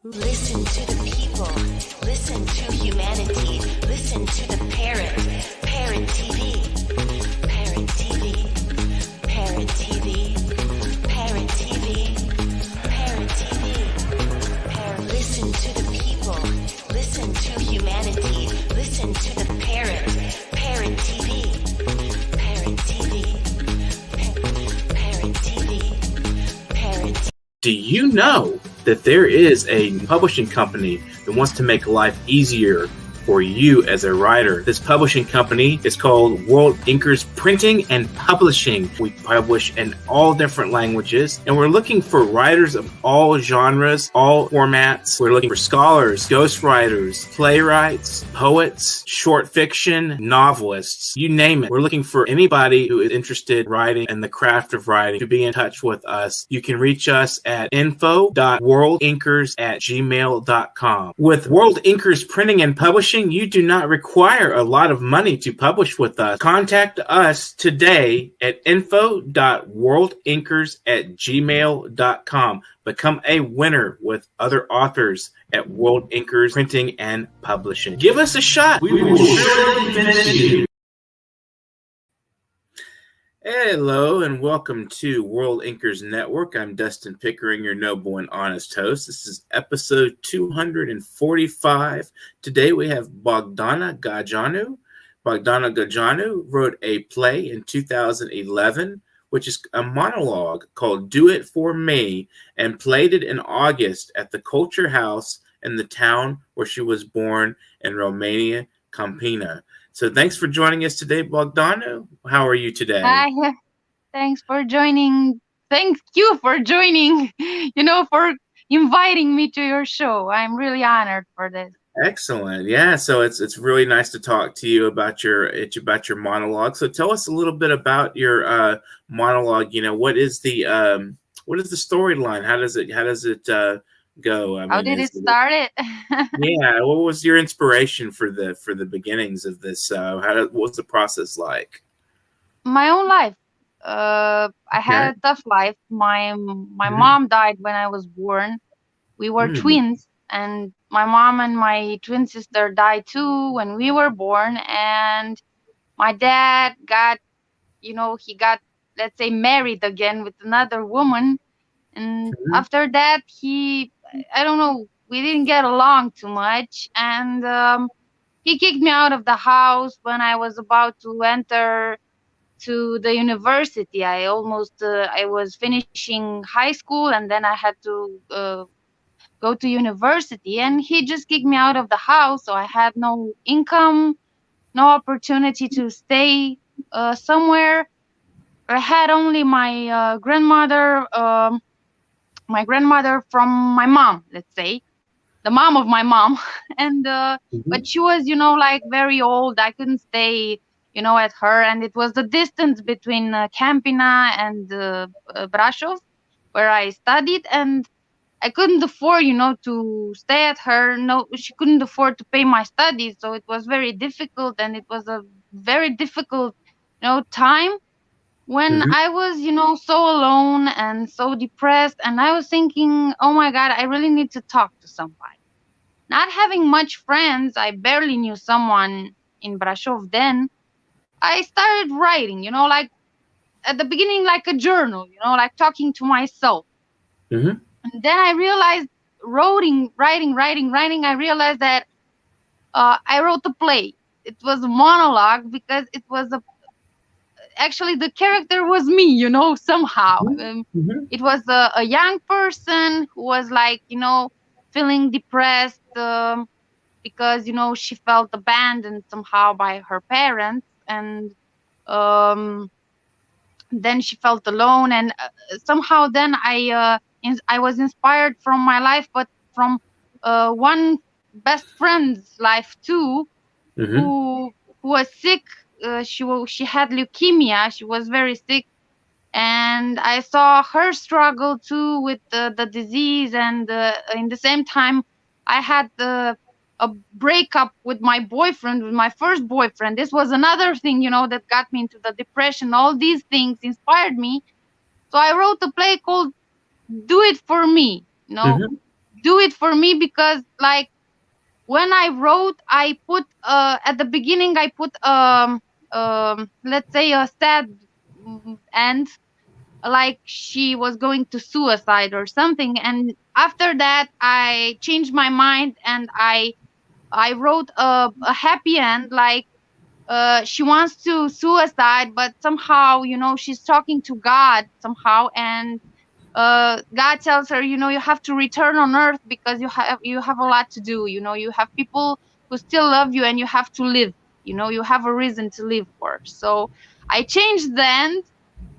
Listen to the people. Listen to humanity. Listen to the Parrot. Parrot TV. Parrot TV. Parrot TV. Parrot TV. Parrot TV. Parrot. Listen to the people. Listen to humanity. Listen to the Parrot. Parrot TV. Parrot TV. Parrot TV. Parrot. Do you know that there is a publishing company that wants to make life easier for you as a writer? This publishing company is called World Inkers Printing and Publishing. We publish in all different languages, and we're looking for writers of all genres, all formats. We're looking for scholars, ghostwriters, playwrights, poets, short fiction, novelists, you name it. We're looking for anybody who is interested in writing and the craft of writing to be in touch with us. You can reach us at info.worldinkers@gmail.com. With World Inkers Printing and Publishing, you do not require a lot of money to publish with us. Contact us today at info.worldinkers@gmail.com. Become a winner with other authors at World Inkers Printing and Publishing. Give us a shot. We will surely finish you. Hello and welcome to World Inkers Network. I'm Dustin Pickering, your noble and honest host. This is episode 245. Today we have Bogdana Gageanu. Bogdana Gageanu wrote a play in 2011, which is a monologue called Do It For Me, and played it in August at the Culture House in the town where she was born in Romania, Campina. So thanks for joining us today, Bogdana. How are you today? Hi, thanks for joining. Thank you for joining, for inviting me to your show. I'm really honored for this. Excellent. Yeah, so it's really nice to talk to you about your monologue. So tell us a little bit about your monologue. What is the storyline? How does it go? How did it start? Yeah, what was your inspiration for the beginnings of this? What was the process like? My own life. I had a tough life. My mom died when I was born. We were twins, and my mom and my twin sister died too when we were born. And my dad got, let's say, married again with another woman. And after that, I don't know, we didn't get along too much. And he kicked me out of the house when I was about to enter to the university. I was finishing high school, and then I had to go to university. And he just kicked me out of the house. So I had no income, no opportunity to stay somewhere. I had only my grandmother from my mom, let's say, the mom of my mom. And but she was, very old. I couldn't stay, at her. And it was the distance between Campina and Brașov, where I studied. And I couldn't afford, to stay at her. No, she couldn't afford to pay my studies. So it was very difficult. And it was a very difficult, time when I was, so alone and so depressed. And I was thinking, oh my God, I really need to talk to somebody. Not having much friends, I barely knew someone in Brașov then. I started writing, like at the beginning, like a journal, like talking to myself. And then I realized writing, I realized that I wrote a play. It was a monologue because it was actually the character was me, somehow. It was a young person who was like, feeling depressed because, she felt abandoned somehow by her parents. And then she felt alone. And somehow then I was inspired from my life, but from one best friend's life too, who was sick. She had leukemia. She was very sick, and I saw her struggle too with the disease. And in the same time, I had a breakup with my boyfriend, with my first boyfriend. This was another thing, that got me into the depression. All these things inspired me, so I wrote a play called "Do It For Me." do it for me because like when I wrote, I put at the beginning I put let's say a sad end, like she was going to suicide or something, and after that I changed my mind and I wrote a happy end, like she wants to suicide, but somehow, you know, she's talking to God somehow, and God tells her, you know, you have to return on earth because you have a lot to do. You know, you have people who still love you, and you have to live. You know, you have a reason to live for. So I changed the end,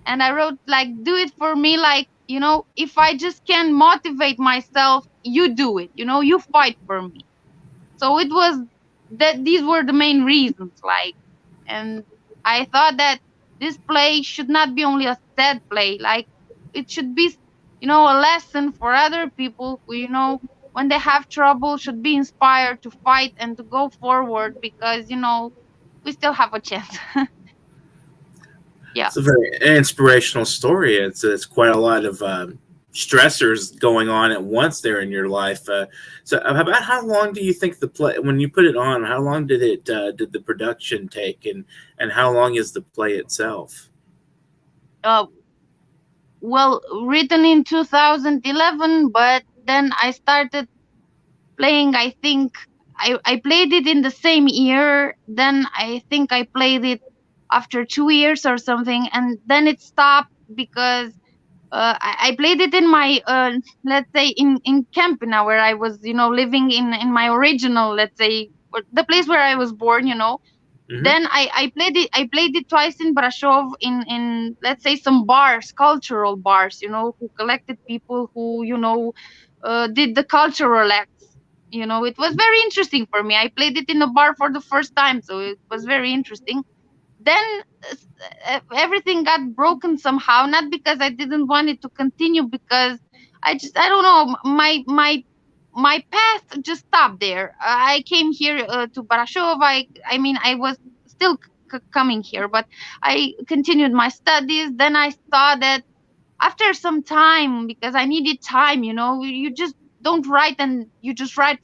and I wrote like, do it for me, like, you know, if I just can motivate myself, you do it. You know, you fight for me. So it was that these were the main reasons, like, and I thought that this play should not be only a sad play, like it should be, you know, a lesson for other people who, you know, when they have trouble, should be inspired to fight and to go forward because, you know, we still have a chance. Yeah. It's a very inspirational story. It's quite a lot of stressors going on at once there in your life. So, about how long do you think the play, when you put it on, how long did the production take, and how long is the play itself? Uh, well, written in 2011, but then I started playing, I think I played it in the same year. Then I think I played it after 2 years or something, and then it stopped because I played it in my let's say in Campina, where I was, you know, living in my original, let's say, the place where I was born, you know. Mm-hmm. Then I played it twice in Brasov, in let's say some bars, cultural bars, you know, who collected people who, you know, did the cultural acts. You know, it was very interesting for me. I played it in a bar for the first time, so it was very interesting. Then everything got broken somehow, not because I didn't want it to continue, because I don't know, my path just stopped there. I came here to Barashov. I mean, I was still coming here, but I continued my studies. Then I saw that after some time, because I needed time, you know, you just don't write and you just write.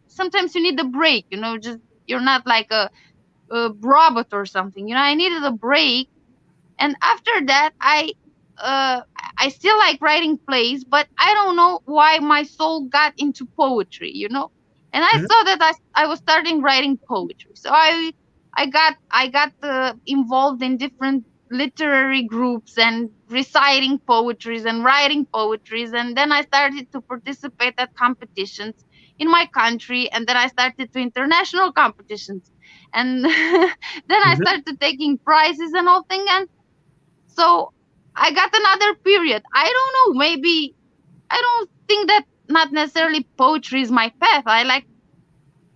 Sometimes you need a break, you know, just you're not like a robot or something. You know, I needed a break, and after that uh I still like writing plays, but I don't know why my soul got into poetry, you know. And I Mm-hmm. saw that I was starting writing poetry, so I got involved in different literary groups and reciting poetries and writing poetries, and then I started to participate at competitions in my country, and then I started to international competitions, and then I Mm-hmm. started taking prizes and all thing. And so I got another period. I don't know, maybe I don't think that not necessarily poetry is my path. I like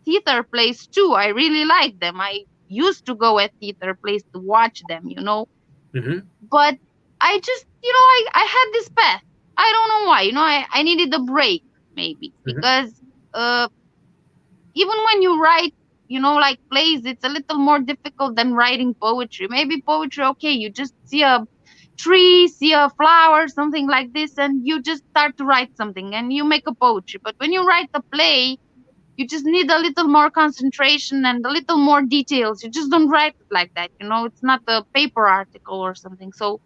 theater plays too. I really like them. I used to go at theater plays to watch them, you know. Mm-hmm. But I just, you know, I had this path. I don't know why, you know, I needed a break maybe Mm-hmm. because uh even when you write, you know, like plays, it's a little more difficult than writing poetry. Maybe poetry, okay, you just see a tree, see a flower, something like this, and you just start to write something and you make a poetry. But when you write a play, you just need a little more concentration and a little more details. You just don't write it like that, you know. It's not a paper article or something. So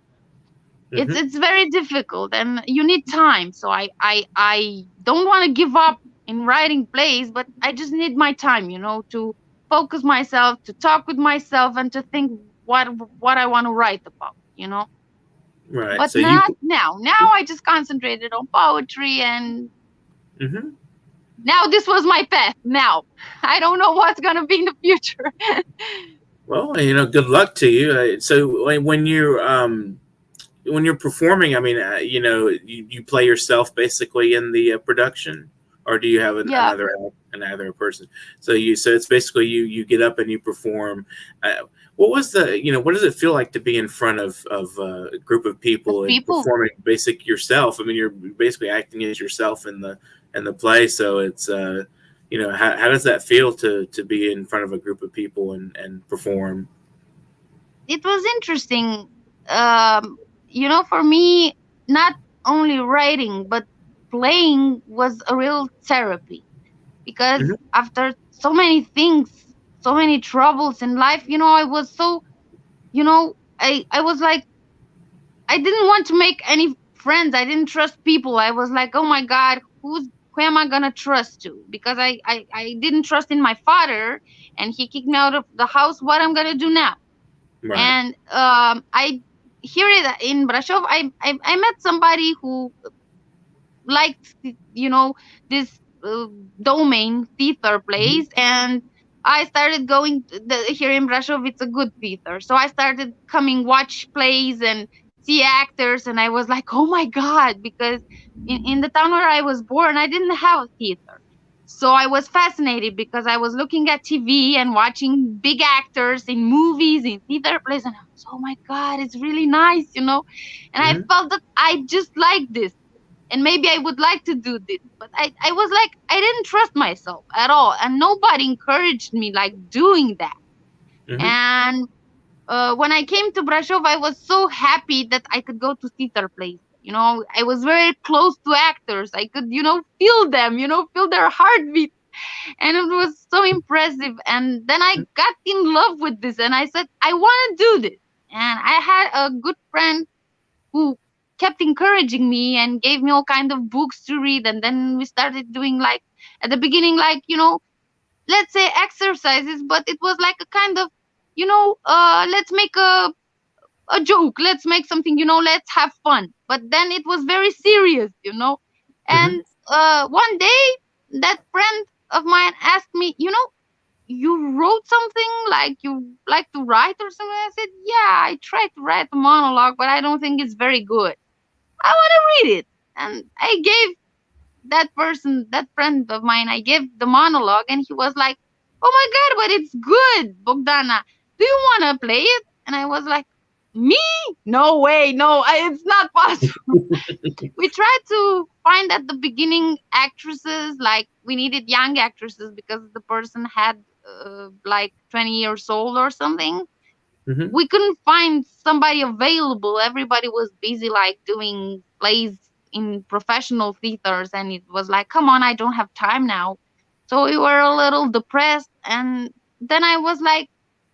it's Mm-hmm. it's very difficult and you need time. So I don't want to give up in writing plays, but I just need my time, you know, to focus myself, to talk with myself, and to think what I want to write about, you know. Right. But So you. not now. Now I just concentrated on poetry, and Mm-hmm. now this was my path. Now I don't know what's gonna be in the future. Well, good luck to you. So when you're performing, I mean, you play yourself basically in the production, or do you have Yeah. another person? So it's basically you get up and you perform. What was what does it feel like to be in front of a group of As people and people, performing basic yourself? I mean, you're basically acting as yourself in the play. So it's how does that feel to be in front of a group of people and perform? it was interesting. Um, you know, for me, not only writing, but playing was a real therapy, because Hmm. after so many things, so many troubles in life, I was so, I was like, I didn't want to make any friends. I didn't trust people. I was like, oh my God, who am I gonna trust to? Because I didn't trust in my father, and he kicked me out of the house. What I'm gonna do now? Right. And I here in Brasov, I met somebody who liked, this domain theater Hmm. place, and I started going here in Brasov. It's a good theater, so I started coming watch plays and see actors, and I was like, oh my God, because in the town where I was born, I didn't have a theater. So I was fascinated because I was looking at TV and watching big actors in movies, in theater plays, and I was, oh my God, it's really nice, and I Hmm. felt that I just like this, and maybe I would like to do this. But I was like, I didn't trust myself at all, and nobody encouraged me like doing that. Hmm. And when I came to Brasov, I was so happy that I could go to theater plays. I was very close to actors. I could, feel them, feel their heartbeat, and it was so impressive. And then I got in love with this, and I said, I want to do this. And I had a good friend who kept encouraging me and gave me all kind of books to read, and then we started doing, like, at the beginning, like, let's say exercises, but it was like a kind of, let's make a joke, let's make something, let's have fun. But then it was very serious, Hmm. and one day that friend of mine asked me, you wrote something, like you like to write or something. I said, yeah, I tried to write a monologue, but I don't think it's very good. I want to read it. And I gave that person, that friend of mine, I gave the monologue, and he was like, oh my God, but it's good, Bogdana. Do you want to play it? And I was like, me? No way, no, it's not possible. We tried to find at the beginning actresses, like we needed young actresses because the person had like 20 years old or something. Hmm. We couldn't find somebody available. Everybody was busy like doing plays in professional theaters, and it was like, come on, I don't have time now. So we were a little depressed, and then I was like,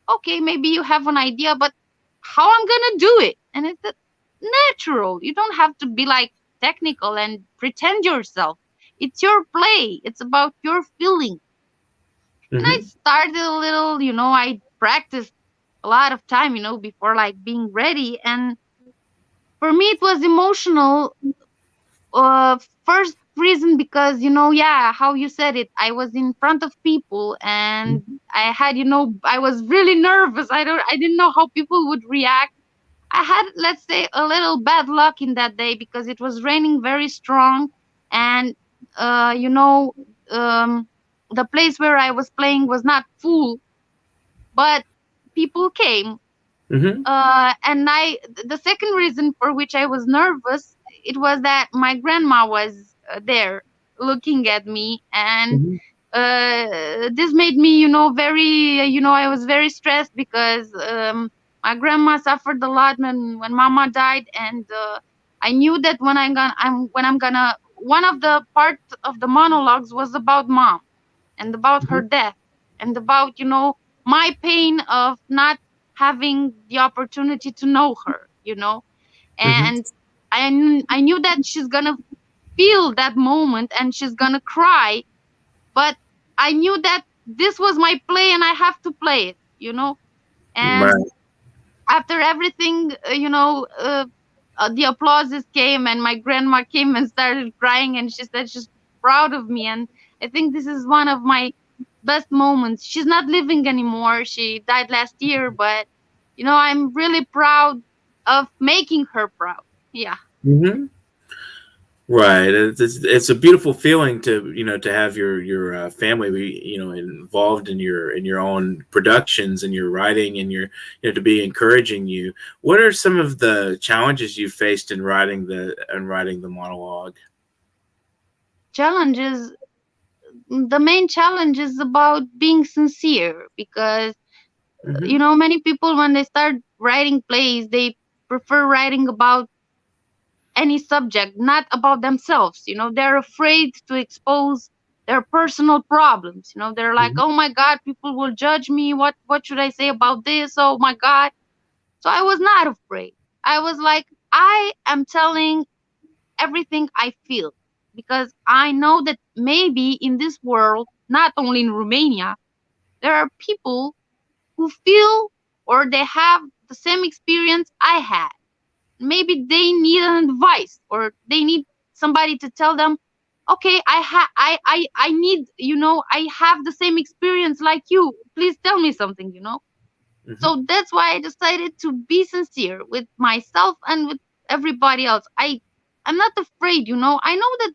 okay, maybe you have an idea, but how I'm gonna do it? And it's natural. You don't have to be like technical and pretend yourself. It's your play. It's about your feeling. And I Hmm. started a little, I practiced a lot of time, before like being ready. And for me, it was emotional. First reason because, yeah, how you said it, I was in front of people, and I had, I was really nervous. I didn't know how people would react. I had, let's say, a little bad luck in that day because it was raining very strong, and uh, you know, um, the place where I was playing was not full, but people came. Hmm. And the second reason for which I was nervous, it was that my grandma was there looking at me, and Hmm. this made me, very, I was very stressed because my grandma suffered a lot when mama died, and I knew that when I'm gonna, one of the parts of the monologues was about mom and about her death and about, my pain of not having the opportunity to know her, Hmm. and I knew that she's gonna feel that moment and she's gonna cry, but I knew that this was my play and I have to play it, And Right. after everything, the applauses came, and my grandma came and started crying, and she said she's proud of me. And I think this is one of my best moments. She's not living anymore. She died last year, but I'm really proud of making her proud. Yeah. Hmm. Right. It's a beautiful feeling to to have your family be involved in your own productions and your writing and your to be encouraging you. What are some of the challenges you faced in writing the monologue? Challenges. The main challenge is about being sincere, because Hmm. many people, when they start writing plays, they prefer writing about any subject, not about themselves. They're afraid to expose their personal problems. They're like, Mhm. oh my God, people will judge me. What should I say about this? Oh my God. So I was not afraid. I was like, I am telling everything I feel, because I know that maybe in this world, not only in Romania, there are people who feel or they have the same experience I had. Maybe they need an advice, or they need somebody to tell them, okay, I need, I have the same experience like you. Please tell me something. Mhm. So that's why I decided to be sincere with myself and with everybody else. I'm not afraid. I know that,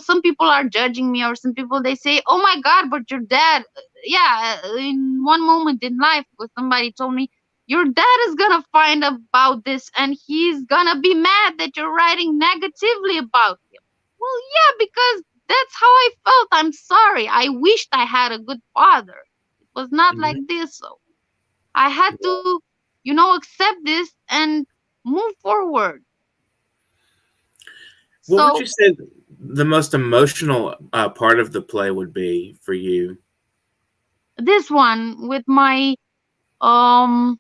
some people are judging me, or some people, they say, oh my God, but your dad, yeah, in one moment in life, somebody told me, your dad is gonna find about this and he's gonna be mad that you're writing negatively about him. Well, yeah, because that's how I felt. I'm sorry. I wished I had a good father. It was not like Mhm. this. So I had to, accept this and move forward. What would you So say the most emotional part of the play would be for you? this one with my um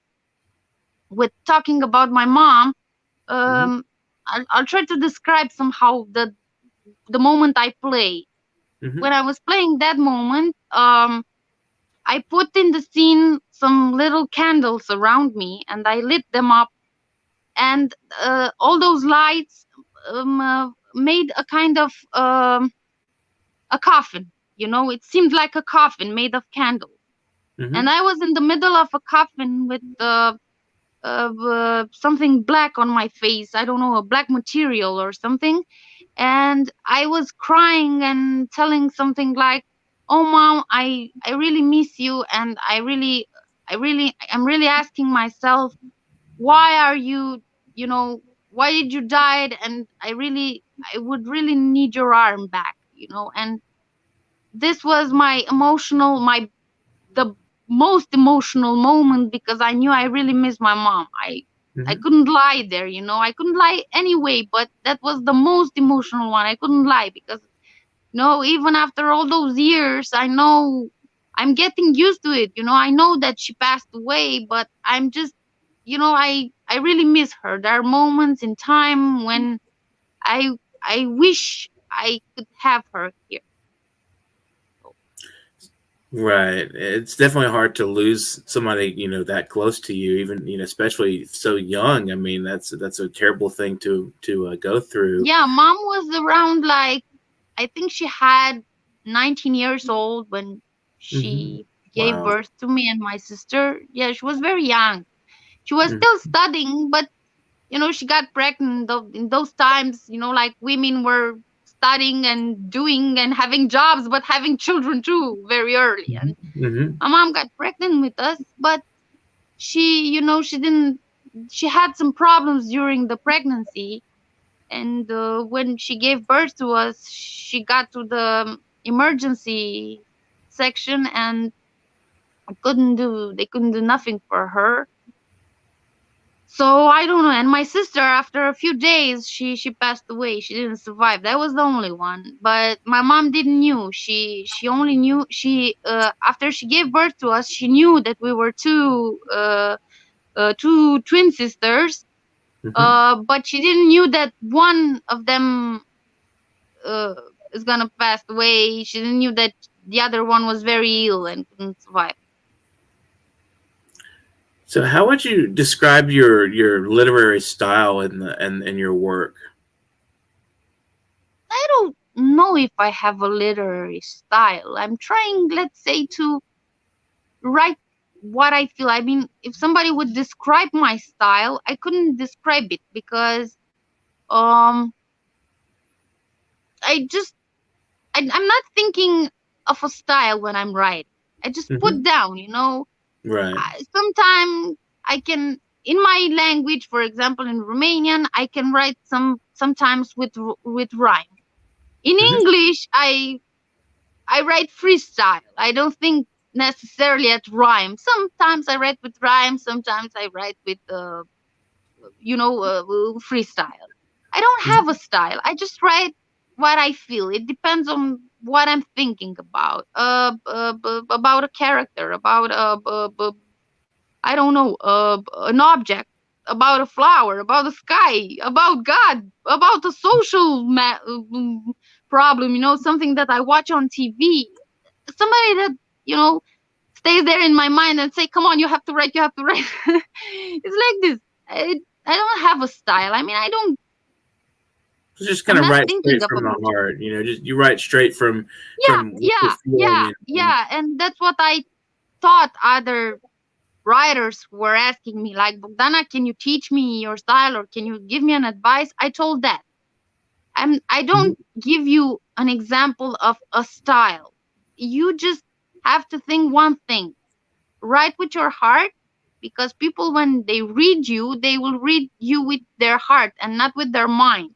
with talking about my mom, Mhm. um I'll try to describe somehow the moment I play. Mhm. When I was playing that moment, I put in the scene some little candles around me and I lit them up, and all those lights made a kind of a coffin. It seemed like a coffin made of candles, and Mhm. I was in the middle of a coffin with something black on my face. I don't know, a black material or something. And I was crying and telling something like, "Oh, mom, I really miss you, and I'm really asking myself, why are you, you know, why did you died? And I would really need your arm back, And this was my the most emotional moment, because I knew I really missed my mom. I Mhm. couldn't lie there. I couldn't lie anyway, but that was the most emotional one. I couldn't lie because, even after all those years, I know I'm getting used to it. I know that she passed away, but I'm just, I really miss her. There are moments in time when I wish I could have her here. Right. It's definitely hard to lose somebody, that close to you, even, especially so young. I mean, that's a terrible thing to go through. Yeah, mom was around, like, I think she had 19 years old when Mhm. she gave Wow. birth to me and my sister. Yeah, she was very young. She was Mhm. still studying, but she got pregnant in those times. Like, women were studying and doing and having jobs, but having children too very early. And Mhm. Mhm. my mom got pregnant with us, but she didn't. She had some problems during the pregnancy, and when she gave birth to us, she got to the emergency section, and they couldn't do nothing for her. So I don't know. And my sister, after a few days, she passed away. She didn't survive. That was the only one. But my mom didn't knew. She only knew, after she gave birth to us, she knew that we were two twin sisters. Mhm. But she didn't knew that one of them uh, is gonna pass away. She didn't knew that the other one was very ill and couldn't survive. So, how would you describe your literary style and your work? I don't know if I have a literary style. I'm trying, let's say, to write what I feel. I mean, if somebody would describe my style, I couldn't describe it, because um I just I'm not thinking of a style when I'm writing. I just put Mhm. down. Right. Sometimes I can, in my language, for example, in Romanian, I can write sometimes with rhyme. In Mhm. English, I write freestyle. I don't think necessarily at rhyme. Sometimes I write with rhyme. Sometimes I write with freestyle. I don't have a style. I just write what I feel. It depends on what I'm thinking about a character, about I don't know, an object, about a flower, about the sky, about God, about a social problem, something that I watch on TV. Somebody that, stays there in my mind and say, come on, you have to write, you have to write. It's like this. I don't have a style. I mean, I don't. Just kind of write straight from the heart, just you write straight from. Yeah. And that's what I thought other writers were asking me, like, Bogdana, can you teach me your style, or can you give me an advice? I told that. I don't give you an example of a style. You just have to think one thing. Write with your heart, because people, when they read you, they will read you with their heart and not with their mind.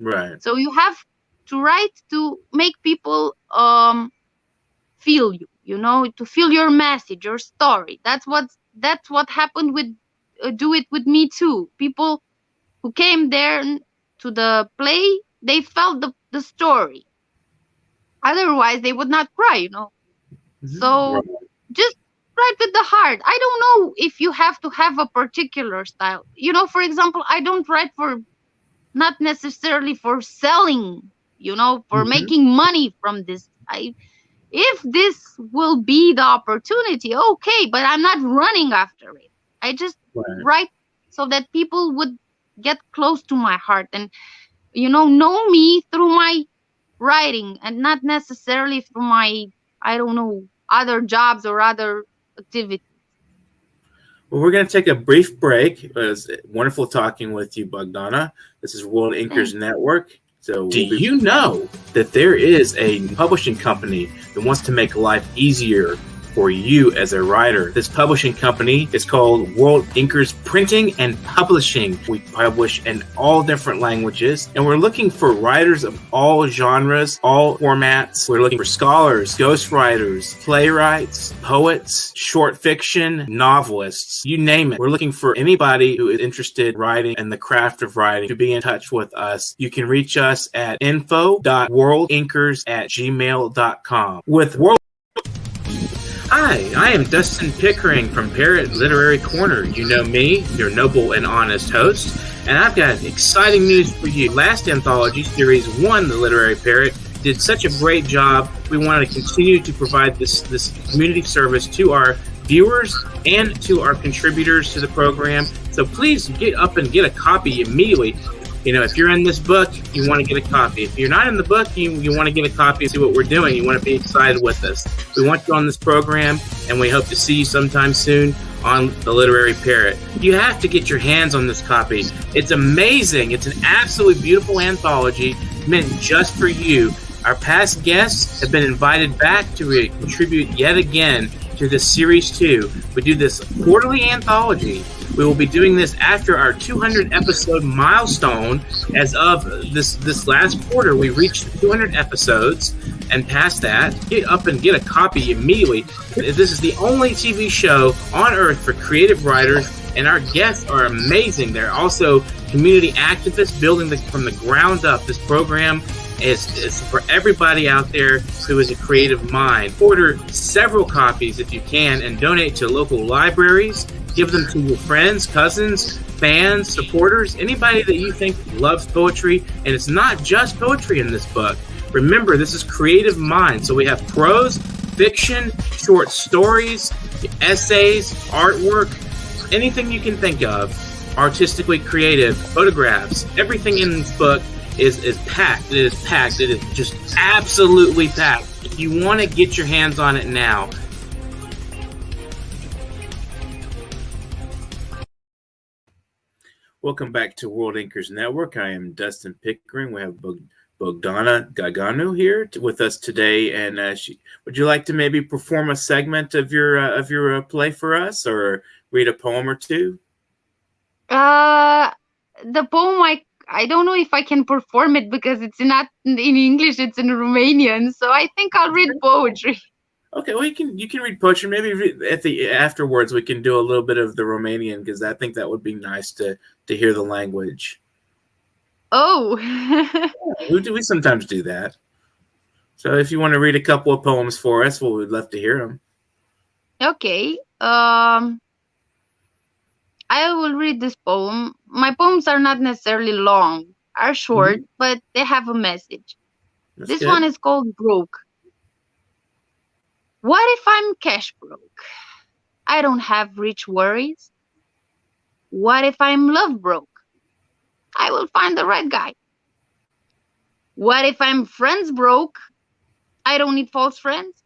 Right. So you have to write to make people feel you, to feel your message, your story. That's what happened with Do It With Me too. People who came there to the play, they felt the story. Otherwise, they would not cry, So just write with the heart. I don't know if you have to have a particular style. For example, I don't write not necessarily for selling, for making money from this. If this will be the opportunity, okay, but I'm not running after it. I just write so that people would get close to my heart and, know me through my writing, and not necessarily through my, I don't know, other jobs or other activities. Well, we're going to take a brief break. It was wonderful talking with you, Bogdana. This is World Inkers Network. So, do you know that there is a publishing company that wants to make life easier for you as a writer? This publishing company is called World Inkers Printing and Publishing. We publish in all different languages, and we're looking for writers of all genres, all formats. We're looking for scholars, ghostwriters, playwrights, poets, short fiction, novelists, you name it. We're looking for anybody who is interested in writing and the craft of writing to be in touch with us. You can reach us at info.worldinkers@gmail.com. With World Hi, I am Dustin Pickering from Parrot Literary Corner. You know me, your noble and honest host, and I've got exciting news for you. Last anthology, Series 1, The Literary Parrot, did such a great job. We want to continue to provide this community service to our viewers and to our contributors to the program. So please get up and get a copy immediately. If you're in this book, you want to get a copy. If you're not in the book, you want to get a copy and see what we're doing. You want to be excited with us. We want you on this program, and we hope to see you sometime soon on The Literary Parrot. You have to get your hands on this copy. It's amazing. It's an absolutely beautiful anthology meant just for you. Our past guests have been invited back to contribute yet again to this Series 2. We do this quarterly anthology. We will be doing this after our 200 episode milestone. As of this last quarter, we reached 200 episodes, and past that, get up and get a copy immediately. This is the only TV show on earth for creative writers, and our guests are amazing. They're also community activists building from the ground up. This program is for everybody out there who is a creative mind. Order several copies if you can, and donate to local libraries. Give them to your friends, cousins, fans, supporters, anybody that you think loves poetry. And it's not just poetry in this book. Remember, this is creative mind. So we have prose, fiction, short stories, essays, artwork, anything you can think of, artistically creative, photographs. Everything in this book is packed. It is packed. It is just absolutely packed. If you want to get your hands on it now, welcome back to World Inkers Network. I am Dustin Pickering. We have Bogdana Gageanu here with us today, and would you like to maybe perform a segment of your play for us, or read a poem or two? The poem, I don't know if I can perform it because it's not in English; it's in Romanian. So I think I'll read poetry. Okay, well you can read poetry. Maybe afterwards we can do a little bit of the Romanian, because I think that would be nice to to hear the language. Oh. We sometimes do that. So if you want to read a couple of poems for us, well, we'd love to hear them. Okay. I will read this poem. My poems are not necessarily long, are short, but they have a message. That's This good. one is called Broke. What if I'm cash broke? I don't have rich worries. What if I'm love broke? I will find the right guy. What if I'm friends broke? I don't need false friends.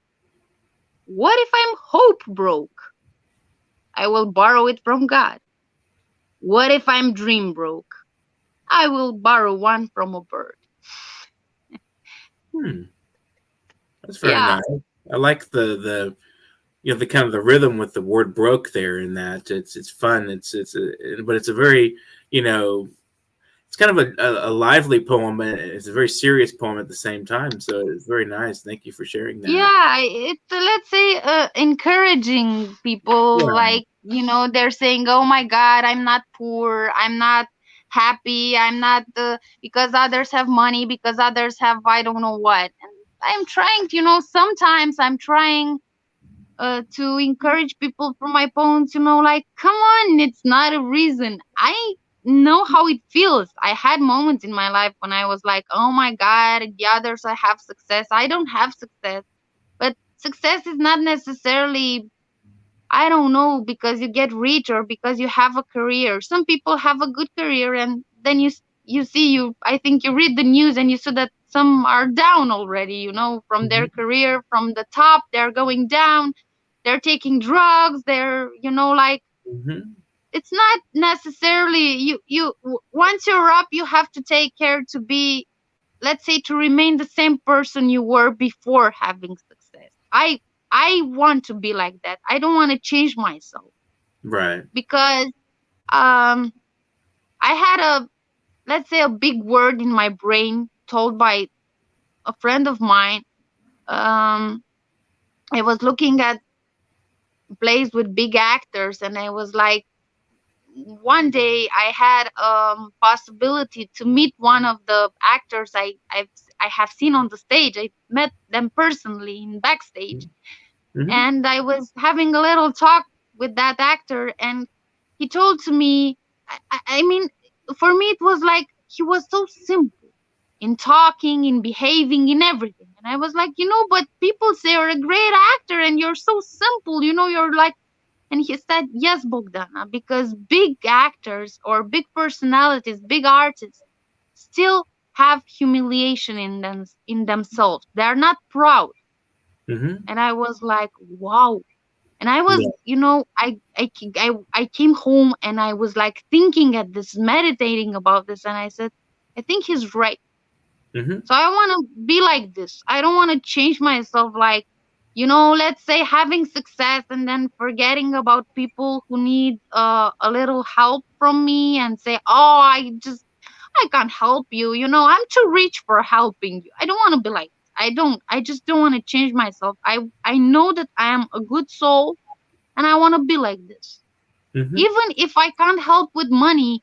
What if I'm hope broke? I will borrow it from God. What if I'm dream broke? I will borrow one from a bird. That's very Yeah. nice. I like the the kind of the rhythm with the word broke there in that it's fun. But it's a very it's kind of a lively poem, and it's a very serious poem at the same time. So it's very nice. Thank you for sharing that. Yeah, it's let's say encouraging people, Yeah. like they're saying, oh my God, I'm not poor, I'm not happy, I'm not because others have money, because others have I don't know what. And I'm trying to, sometimes I'm trying to encourage people through my poems, like, come on, it's not a reason. I know how it feels. I had moments in my life when I was like, oh my God, the others I have success, I don't have success. But success is not necessarily, I don't know, because you get rich or because you have a career. Some people have a good career, and then you see, I think you read the news and you see that some are down already, from their career, from the top, they're going down, they're taking drugs, they're, like, it's not necessarily, once you're up, you have to take care to be, let's say, to remain the same person you were before having success. I want to be like that. I don't want to change myself. Right. Because I had let's say, a big word in my brain told by a friend of mine. I was looking at plays with big actors, and I was like, one day I had possibility to meet one of the actors I have seen on the stage. I met them personally in backstage, and I was having a little talk with that actor, and he told to me, I mean, for me it was like he was so simple in talking, in behaving, in everything, and I was like, but people say you're a great actor and you're so simple, you're like. And he said, yes, Bogdana, because big actors or big personalities, big artists still have humiliation in themselves. They're not proud. And I was like, wow. And I was, I came home and I was like thinking at this, meditating about this. And I said, I think he's right. So I want to be like this. I don't want to change myself, like, let's say having success and then forgetting about people who need a little help from me and say, oh, I can't help you. I'm too rich for helping you. I don't want to be like, I just don't want to change myself. I know that I am a good soul and I want to be like this. Even if I can't help with money,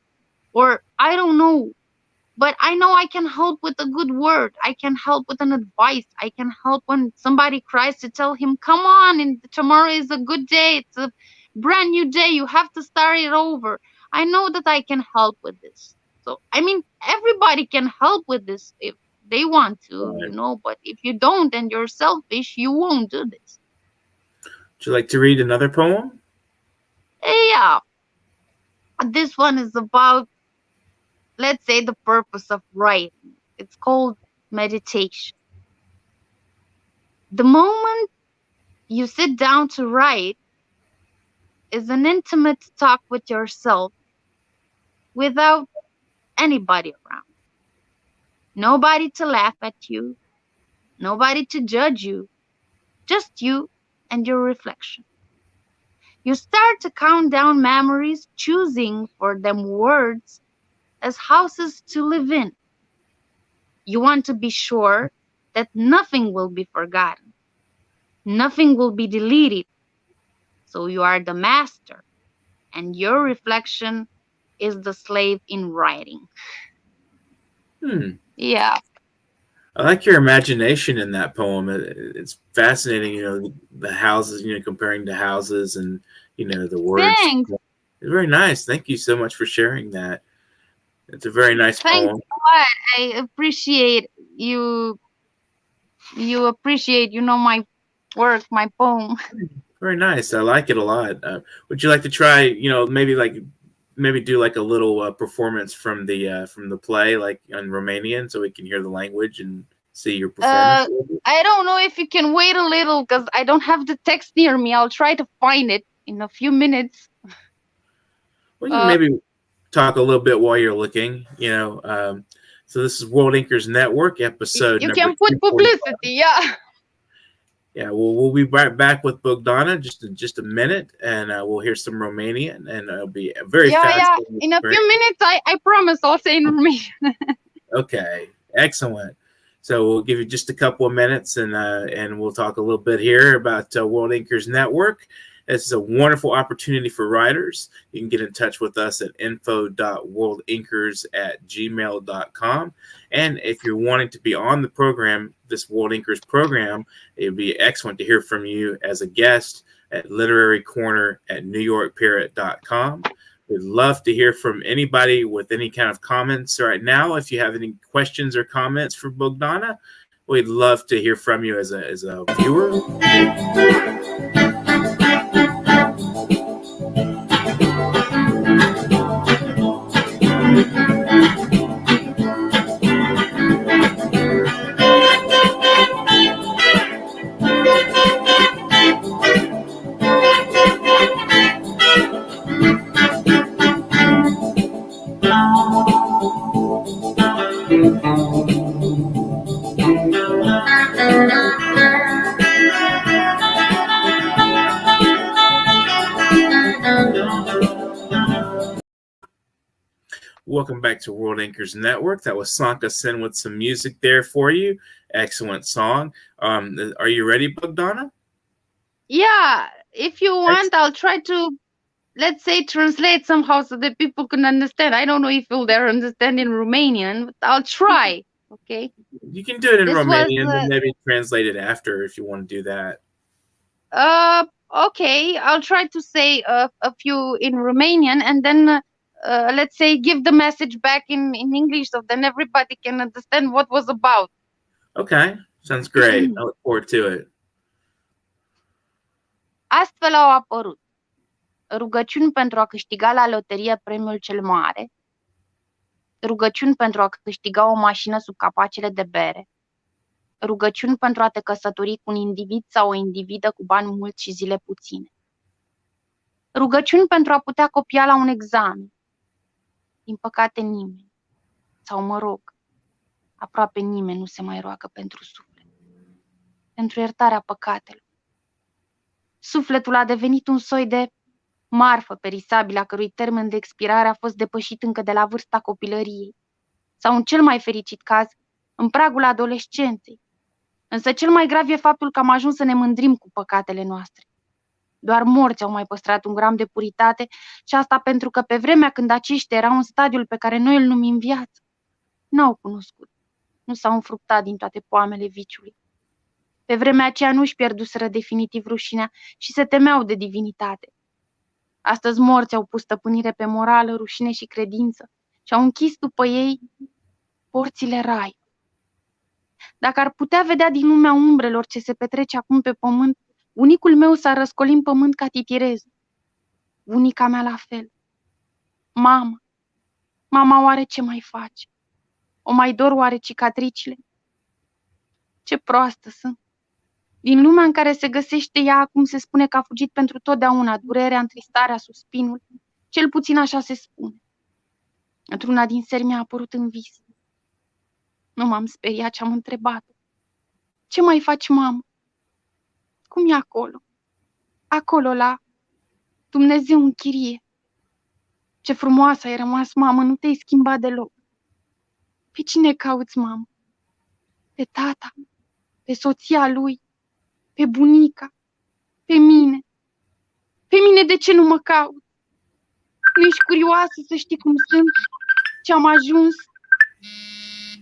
or I don't know, but I know I can help with a good word. I can help with an advice. I can help when somebody cries, to tell him, come on, and tomorrow is a good day. It's a brand new day. You have to start it over. I know that I can help with this. So, I mean, everybody can help with this if they want to, but if you don't and you're selfish, you won't do this. Would you like to read another poem? Yeah. This one is about, let's say, the purpose of writing. It's called meditation. The moment you sit down to write is an intimate talk with yourself without anybody around. Nobody to laugh at you, nobody to judge you, just you and your reflection. You start to count down memories, choosing for them words as houses to live in. You want to be sure that nothing will be forgotten. Nothing will be deleted. So you are the master, and your reflection is the slave in writing. Yeah. I like your imagination in that poem. It's fascinating, the houses, comparing the houses and, the words. Thanks. It's very nice. Thank you so much for sharing that. It's a very nice Thanks poem. a lot. I appreciate you. You appreciate, my work, my poem. Very nice. I like it a lot. Would you like to try, maybe do like a little performance from the play, like in Romanian, so we can hear the language and see your performance? I don't know if you can wait a little because I don't have the text near me. I'll try to find it in a few minutes. We can maybe talk a little bit while you're looking. So this is World Inkers Network episode. You can put publicity, yeah. Yeah, we'll be right back with Bogdana just a minute, and we'll hear some Romanian, and it'll be a very fast. Yeah. In a few minutes, I promise I'll say in Romanian. Okay, excellent. So we'll give you just a couple of minutes, and we'll talk a little bit here about World Inkers Network. This is a wonderful opportunity for writers. You can get in touch with us at info.worldinkers@gmail.com. And if you're wanting to be on the program, this World Inkers program, it would be excellent to hear from you as a guest at literarycorner@newyorkparrot.com. We'd love to hear from anybody with any kind of comments right now. If you have any questions or comments for Bogdana, we'd love to hear from you as a viewer. Welcome back to World Inkers Network. That was Sanka Sen with some music there for you. Excellent song. Are you ready, Bogdana? Yeah, if you want, I'll try to, let's say, translate somehow so that people can understand. I don't know if you'll dare understand in Romanian, but I'll try. Okay. You can do it in Romanian and maybe translate it after if you want to do that. Okay, I'll try to say a few in Romanian and then let's say give the message back in English so then everybody can understand what was about. Okay, sounds great. I look forward to it. Astfel au apărut rugăciuni pentru a câștiga la loterie premiul cel mare, rugăciuni pentru a câștiga o mașină sub capacele de bere, rugăciuni pentru a te căsători cu un individ sau o individă cu bani mulți și zile puține, rugăciuni pentru a putea copia la un examen. Din păcate nimeni, sau mă rog, aproape nimeni nu se mai roagă pentru suflet, pentru iertarea păcatelor. Sufletul a devenit un soi de marfă perisabilă a cărui termen de expirare a fost depășit încă de la vârsta copilăriei, sau în cel mai fericit caz, în pragul adolescenței. Însă cel mai grav e faptul că am ajuns să ne mândrim cu păcatele noastre. Doar morți au mai păstrat un gram de puritate și asta pentru că pe vremea când aceștia erau în stadiul pe care noi îl numim viață, n-au cunoscut, nu s-au înfructat din toate poamele viciului. Pe vremea aceea nu-și pierduseră definitiv rușinea și se temeau de divinitate. Astăzi morți au pus stăpânire pe morală, rușine și credință și au închis după ei porțile rai. Dacă ar putea vedea din lumea umbrelor ce se petrece acum pe pământ, bunicul meu s-ar răscoli în pământ ca titirezul. Bunica mea la fel. Mama oare ce mai face? O mai dor oare cicatricile? Ce proastă sunt! Din lumea în care se găsește ea, acum se spune că a fugit pentru totdeauna durerea, întristarea, suspinul. Cel puțin așa se spune. Într-una din seri mi-a apărut în vis. Nu m-am speriat și am întrebat-o. Ce mai faci, mamă? Cum e acolo? Acolo, la Dumnezeu în chirie. Ce frumoasă ai rămas, mamă, nu te-ai schimbat deloc. Pe cine cauți, mamă? Pe tata, pe soția lui, pe bunica, pe mine. Pe mine de ce nu mă cauți? Nu ești curioasă să știi cum sunt? Ce-am ajuns?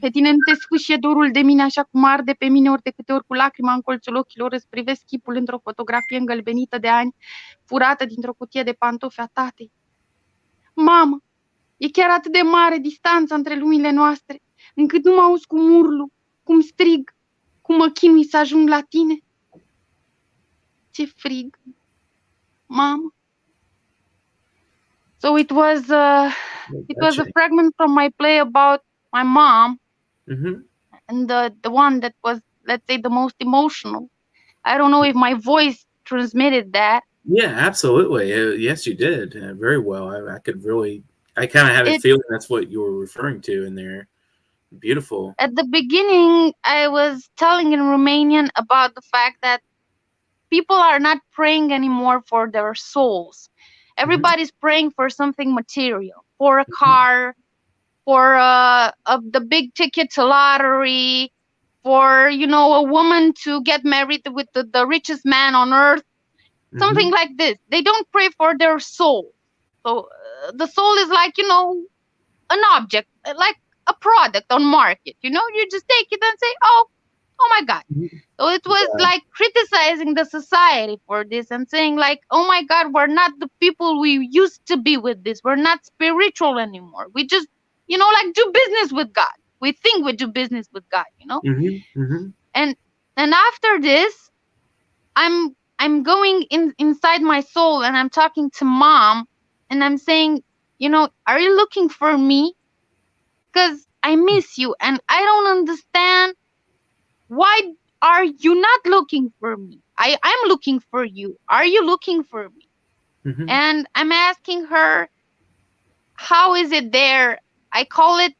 Pe tine nu te sfâșie dorul de mine așa cum arde pe mine ori de câte ori cu lacrima în colțul ochilor îți privesc chipul într-o fotografie îngălbenită de ani, furată dintr-o cutie de pantofi a tatei. Mamă, e chiar atât de mare distanța între lumile noastre, încât nu mă auzi cum urlu, cum strig, cum mă chinui să ajung la tine. Ce frig, mamă. So it was a fragment from my play about my mom, and the one that was, let's say, the most emotional. I don't know if my voice transmitted that. Yeah, absolutely. Yes, you did very well. I could really, I kind of had a feeling that's what you were referring to in there. Beautiful. At the beginning, I was telling in Romanian about the fact that people are not praying anymore for their souls. Everybody's praying for something material, for a car, for the big ticket lottery, for, you know, a woman to get married with the richest man on earth, something like this. They don't pray for their soul. So the soul is like, you know, an object, like a product on market. You know, you just take it and say, oh my God. So it was like criticizing the society for this and saying like, oh my God, we're not the people we used to be with this. We're not spiritual anymore. We just, you know, like do business with God. We think we do business with God, you know? And after this, I'm going inside my soul and I'm talking to Mom and I'm saying, you know, are you looking for me? Because I miss you and I don't understand. Why are you not looking for me? I'm looking for you. Are you looking for me? And I'm asking her, how is it there? I call it,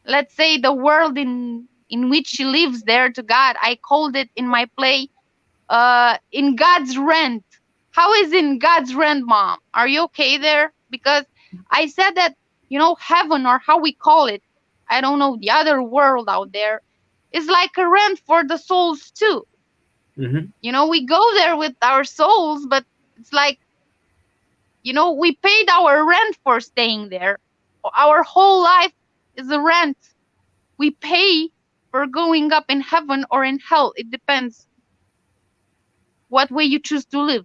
let's say, the world in which she lives there to God. I called it in my play, in God's rent. How is in God's rent, Mom? Are you okay there? Because I said that, you know, heaven, or how we call it, I don't know, the other world out there, is like a rent for the souls too. You know, we go there with our souls, but it's like, you know, we paid our rent for staying there. Our whole life is a rent. We pay for going up in heaven or in hell. It depends what way you choose to live,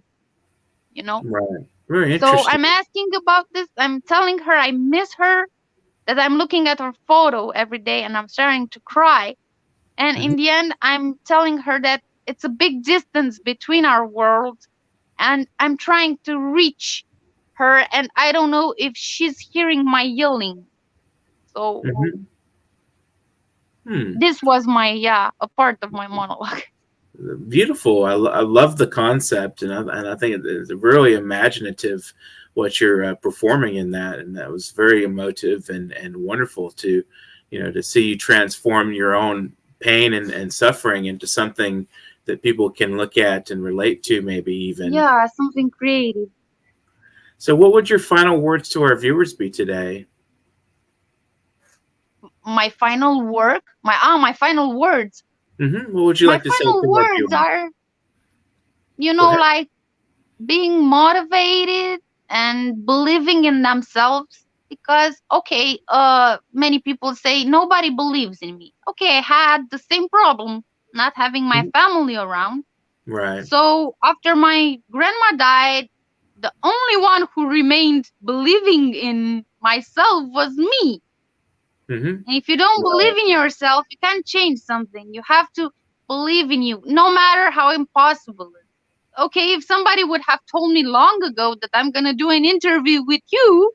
you know? Right. Very interesting. So I'm asking about this. I'm telling her I miss her, that I'm looking at her photo every day and I'm starting to cry. And in the end, I'm telling her that it's a big distance between our worlds and I'm trying to reach her and I don't know if she's hearing my yelling. So this was a part of my monologue. Beautiful. I love the concept, and I think it's really imaginative what you're performing in that, and that was very emotive and wonderful to, you know, to see you transform your own pain and suffering into something that people can look at and relate to, maybe even. Yeah, something creative. So what would your final words to our viewers be today? My final work? My final words. What would you like to say? My final words are, you know, like being motivated and believing in themselves. Because, okay, many people say nobody believes in me. Okay, I had the same problem, not having my family around. Right. So after my grandma died, the only one who remained believing in myself was me. And if you don't believe in yourself, you can't change something. You have to believe in you, no matter how impossible it is. Okay, if somebody would have told me long ago that I'm going to do an interview with you,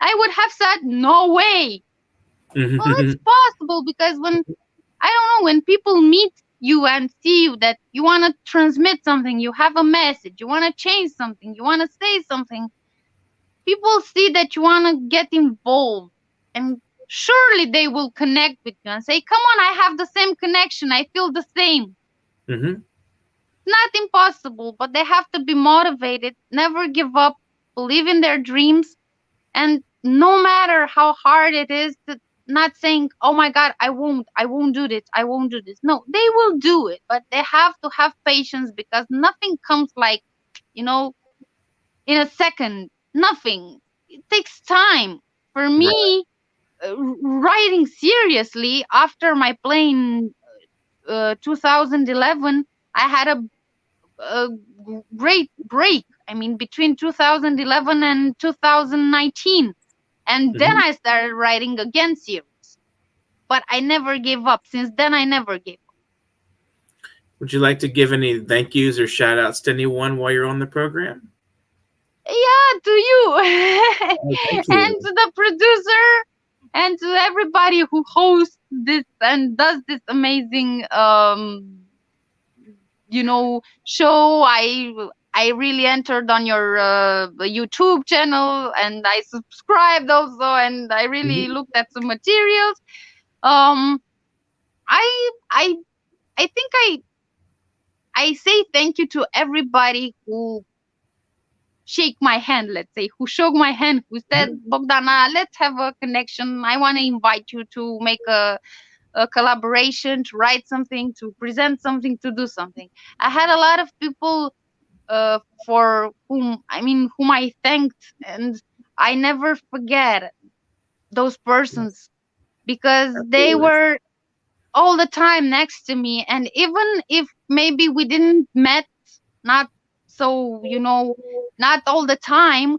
I would have said, no way. Well, it's possible because when people meet you and see you that you want to transmit something, you have a message, you want to change something, you want to say something, people see that you want to get involved. And surely they will connect with you and say, come on, I have the same connection. I feel the same. Not impossible, but they have to be motivated, never give up, believe in their dreams. And no matter how hard it is, not saying, oh my God, I won't do this. I won't do this. No, they will do it, but they have to have patience because nothing comes like, you know, in a second. Nothing. It takes time. For me, writing seriously after my play in 2011, I had a great break. I mean, between 2011 and 2019. And then I started writing again series. But I never gave up. Since then, I never gave up. Would you like to give any thank yous or shout outs to anyone while you're on the program? Yeah, to you. Oh, thank you. And to the producer and to everybody who hosts this and does this amazing show. I really entered on your YouTube channel, and I subscribed also, and I really looked at some materials. I think I say thank you to everybody who shake my hand, let's say, who shook my hand, who said, Bogdana, let's have a connection. I want to invite you to make a collaboration, to write something, to present something, to do something. I had a lot of people for whom I thanked, and I never forget those persons because they were all the time next to me. And even if maybe we didn't met, not so, not all the time,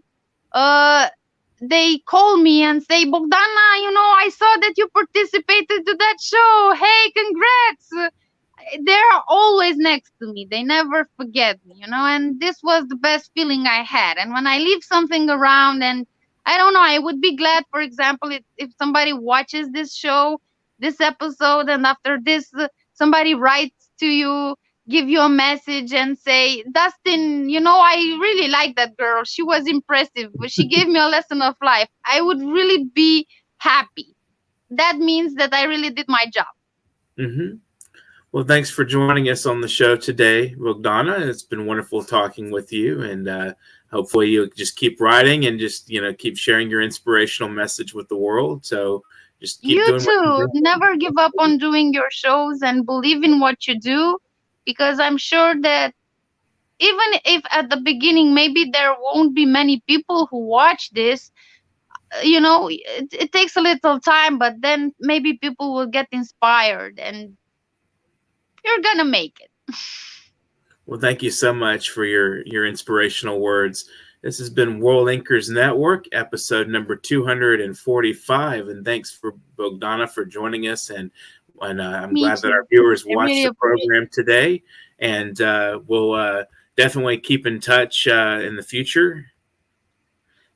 they call me and say, Bogdana, I saw that you participated to that show. Hey, congrats. They're always next to me. They never forget me, and this was the best feeling I had. And when I leave something around, and I don't know, I would be glad, for example, if somebody watches this show, this episode, and after this, somebody writes to you, give you a message and say, Dustin, I really like that girl. She was impressive. She gave me a lesson of life. I would really be happy. That means that I really did my job. Mm-hmm. Well, thanks for joining us on the show today, Bogdana. It's been wonderful talking with you, and hopefully you'll just keep writing and just, keep sharing your inspirational message with the world. So just keep doing what you do. Never give up on doing your shows and believe in what you do, because I'm sure that even if at the beginning maybe there won't be many people who watch this, it takes a little time, but then maybe people will get inspired and you're gonna make it. Well, thank you so much for your inspirational words. This has been World Inkers Network, episode number 245, and thanks for Bogdana for joining us. And I'm glad that our viewers watched the program today, and we'll definitely keep in touch in the future.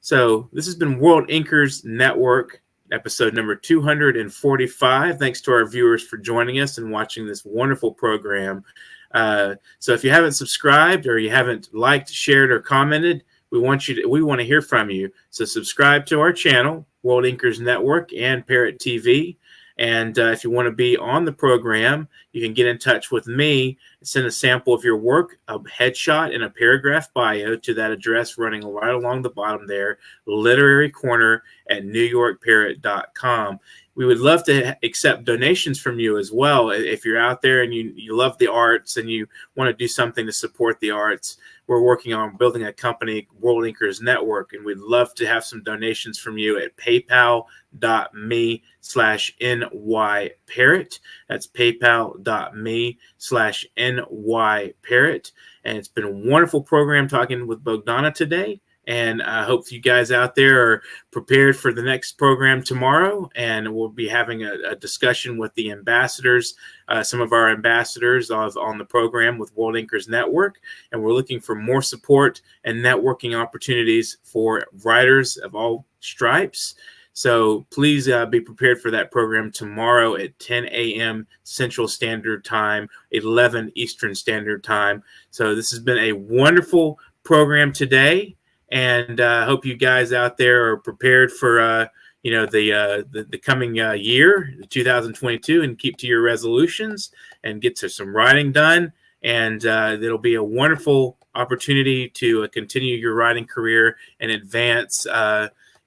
So this has been World Inkers Network, episode number 245. Thanks to our viewers for joining us and watching this wonderful program. So if you haven't subscribed or you haven't liked, shared, or commented, we want to hear from you. So subscribe to our channel, World Inkers Network and Parrot TV. And if you want to be on the program, you can get in touch with me and send a sample of your work, a headshot, and a paragraph bio to that address running right along the bottom there, literarycorner@newyorkparrot.com. We would love to accept donations from you as well. If you're out there and you love the arts and you want to do something to support the arts, we're working on building a company, World Inkers Network, and we'd love to have some donations from you at paypal.me/nyparrot. That's paypal.me/nyparrot. And it's been a wonderful program talking with Bogdana today. And I hope you guys out there are prepared for the next program tomorrow. And we'll be having a discussion with the ambassadors, some of our ambassadors on the program with World Inkers Network. And we're looking for more support and networking opportunities for writers of all stripes. So please be prepared for that program tomorrow at 10 a.m. Central Standard Time, 11 Eastern Standard Time. So this has been a wonderful program today. And I hope you guys out there are prepared for, the coming year, 2022, and keep to your resolutions and get to some writing done. And it'll be a wonderful opportunity to continue your writing career and advance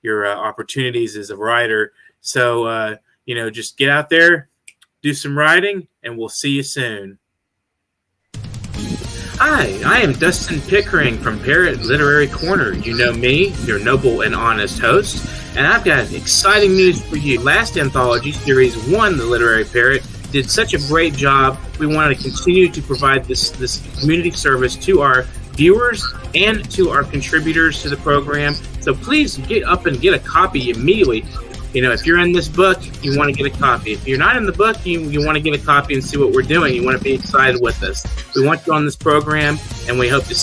your opportunities as a writer. So, just get out there, do some writing, and we'll see you soon. Hi, I am Dustin Pickering from Parrot Literary Corner. You know me, your noble and honest host, and I've got exciting news for you. Last anthology, Series 1, The Literary Parrot, did such a great job. We wanted to continue to provide this community service to our viewers and to our contributors to the program. So please get up and get a copy immediately. You know, if you're in this book, you want to get a copy. If you're not in the book, you want to get a copy and see what we're doing. You want to be excited with us. We want you on this program, and we hope to